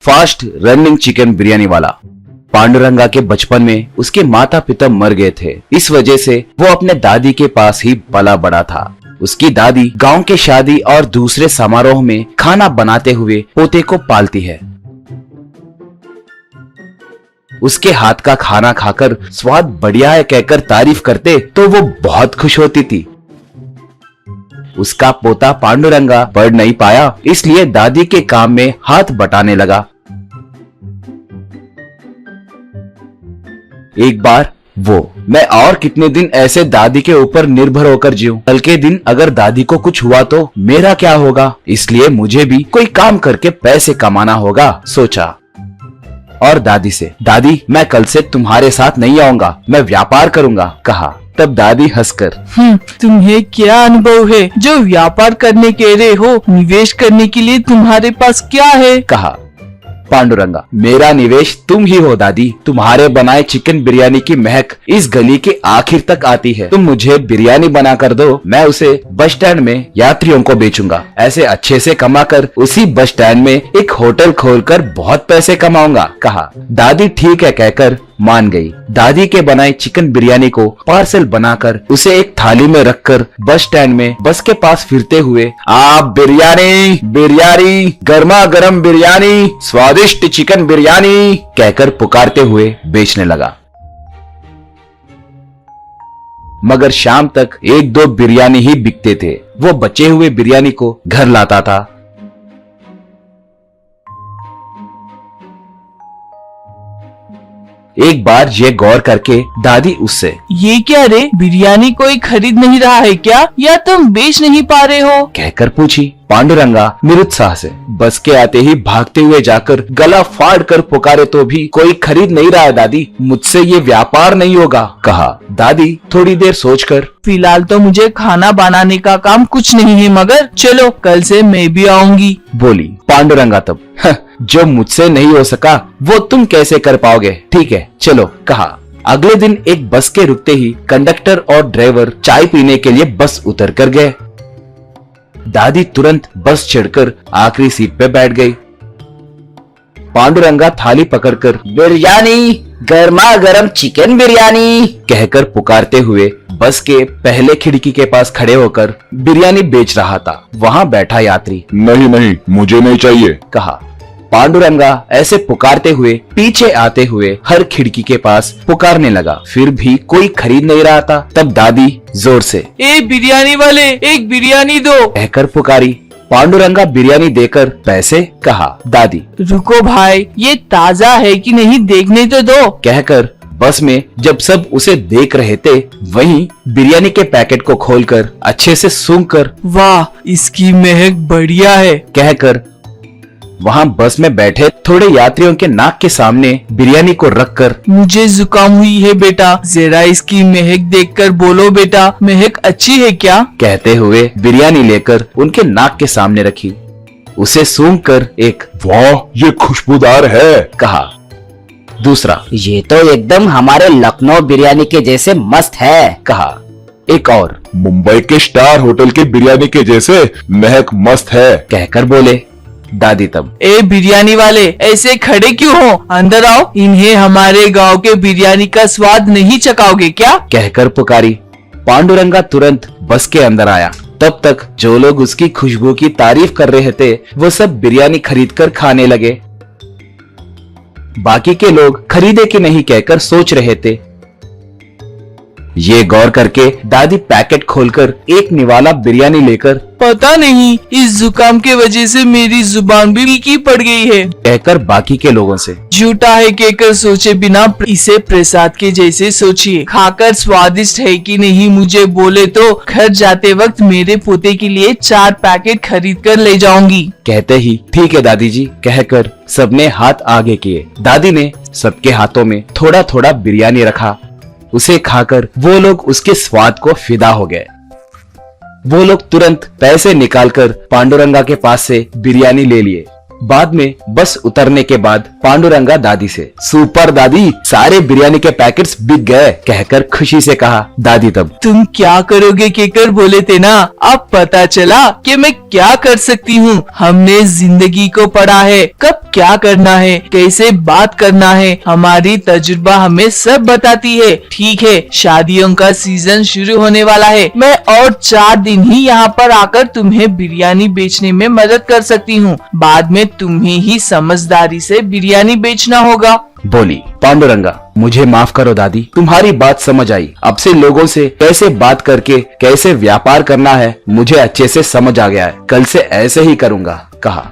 Fast running chicken biryani वाला। पांडुरंगा के बचपन में उसके माता पिता मर गए थे, इस वजह से वो अपने दादी के पास ही पला बड़ा था। उसकी दादी गांव के शादी और दूसरे समारोह में खाना बनाते हुए पोते को पालती है। उसके हाथ का खाना खाकर स्वाद बढ़िया है कहकर तारीफ करते तो वो बहुत खुश होती थी। उसका पोता पांडुरंगा पढ़ नहीं पाया, इसलिए दादी के काम में हाथ बटाने लगा। एक बार मैं और कितने दिन ऐसे दादी के ऊपर निर्भर होकर जीऊं? कल के दिन अगर दादी को कुछ हुआ तो मेरा क्या होगा? इसलिए मुझे भी कोई काम करके पैसे कमाना होगा, सोचा। और दादी से, दादी मैं कल से तुम्हारे साथ नहीं आऊंगा, मैं व्यापार करूंगा, कहा। तब दादी हंसकर, तुम्हें क्या अनुभव है जो व्यापार करने कह रहे हो? निवेश करने के लिए तुम्हारे पास क्या है? कहा। पांडुरंगा, मेरा निवेश तुम ही हो दादी। तुम्हारे बनाए चिकन बिरयानी की महक इस गली के आखिर तक आती है। तुम मुझे बिरयानी बना कर दो, मैं उसे बस स्टैंड में यात्रियों को बेचूंगा। ऐसे अच्छे से कमाकर उसी बस स्टैंड में एक होटल खोलकर बहुत पैसे कमाऊंगा, कहा। दादी ठीक है कहकर मान गई। दादी के बनाए चिकन बिरयानी को पार्सल बनाकर उसे एक थाली में रखकर बस स्टैंड में बस के पास फिरते हुए, आप बिरयानी बिरयानी, गर्मा गर्म बिरयानी, स्वादिष्ट चिकन बिरयानी कहकर पुकारते हुए बेचने लगा। मगर शाम तक एक दो बिरयानी ही बिकते थे। वो बचे हुए बिरयानी को घर लाता था। एक बार ये गौर करके दादी उससे, ये क्या रे, बिरयानी कोई खरीद नहीं रहा है क्या, या तुम बेच नहीं पा रहे हो? कहकर पूछी। पांडुरंगा निरुत्साह से बस के आते ही भागते हुए जाकर गला फाड़ कर पुकारे तो भी कोई खरीद नहीं रहा है दादी, मुझसे ये व्यापार नहीं होगा, कहा। दादी थोड़ी देर सोचकर, फिलहाल तो मुझे खाना बनाने का काम कुछ नहीं है, मगर चलो कल से मैं भी आऊंगी, बोली। पांडुरंगा तब, जो मुझसे नहीं हो सका वो तुम कैसे कर पाओगे? ठीक है चलो, कहा। अगले दिन एक बस के रुकते ही कंडक्टर और ड्राइवर चाय पीने के लिए बस उतर कर गए। दादी तुरंत बस चढ़कर आखिरी सीट पे बैठ गई। पांडुरंगा थाली पकड़कर बिरयानी, गर्मा गर्म चिकन बिरयानी कहकर पुकारते हुए बस के पहले खिड़की के पास खड़े होकर बिरयानी बेच रहा था। वहां बैठा यात्री, नहीं नहीं मुझे नहीं चाहिए, कहा। पांडुरंगा ऐसे पुकारते हुए पीछे आते हुए हर खिड़की के पास पुकारने लगा, फिर भी कोई खरीद नहीं रहा था। तब दादी जोर से, ए बिरयानी वाले, एक बिरयानी दो, कहकर पुकारी। पांडुरंगा बिरयानी देकर पैसे, कहा। दादी, रुको भाई, ये ताजा है कि नहीं देखने तो दो, कहकर बस में जब सब उसे देख रहे थे वहीं बिरयानी के पैकेट को खोलकर अच्छे से सूंघकर, वाह इसकी महक बढ़िया है, कहकर वहां बस में बैठे थोड़े यात्रियों के नाक के सामने बिरयानी को रखकर, मुझे जुकाम हुई है बेटा, जरा इसकी महक देखकर बोलो बेटा, महक अच्छी है क्या? कहते हुए बिरयानी लेकर उनके नाक के सामने रखी। उसे सूंघकर एक, वाह ये खुशबूदार है, कहा। दूसरा, ये तो एकदम हमारे लखनऊ बिरयानी के जैसे मस्त है, कहा। एक और, मुंबई के स्टार होटल के बिरयानी के जैसे महक मस्त है, कहकर बोले। दादी तब, ए बिरयानी वाले ऐसे खड़े क्यों हो, अंदर आओ, इन्हें हमारे गांव के बिरयानी का स्वाद नहीं चखाओगे क्या? कहकर पुकारी। पांडुरंगा तुरंत बस के अंदर आया। तब तक जो लोग उसकी खुशबू की तारीफ कर रहे थे वो सब बिरयानी खरीदकर खाने लगे। बाकी के लोग खरीदे कि नहीं कहकर सोच रहे थे। ये गौर करके दादी पैकेट खोलकर एक निवाला बिरयानी लेकर, पता नहीं इस जुकाम के वजह से मेरी जुबान भी फीकी पड़ गई है, कहकर बाकी के लोगों से, झूठा है कहकर सोचे बिना इसे प्रसाद के जैसे सोचिए, खाकर स्वादिष्ट है कि नहीं मुझे बोले तो घर जाते वक्त मेरे पोते के लिए 4 पैकेट खरीद कर ले जाऊंगी। कहते ही ठीक है दादी जी कहकर सबने हाथ आगे किए। दादी ने सबके हाथों में थोड़ा थोड़ा बिरयानी रखा। उसे खाकर वो लोग उसके स्वाद को फिदा हो गए। वो लोग तुरंत पैसे निकालकर पांडुरंगा के पास से बिरयानी ले लिए। बाद में बस उतरने के बाद पांडुरंगा दादी से, सुपर दादी, सारे बिरयानी के पैकेट्स बिक गए, कहकर खुशी से कहा। दादी तब, तुम क्या करोगे कहकर बोले थे ना, अब पता चला कि मैं क्या कर सकती हूँ। हमने जिंदगी को पढ़ा है, कब क्या करना है, कैसे बात करना है, हमारी तजुर्बा हमें सब बताती है। ठीक है, शादियों का सीजन शुरू होने वाला है। मैं और 4 दिन ही यहाँ पर आकर तुम्हें बिरयानी बेचने में मदद कर सकती हूँ। बाद में तुम्हें ही समझदारी से बिरयानी बेचना होगा। बोली पांडुरंगा, मुझे माफ करो दादी, तुम्हारी बात समझ आई। अब से लोगों से कैसे बात करके कैसे व्यापार करना है मुझे अच्छे से समझ आ गया है। कल से ऐसे ही करूँगा। कहा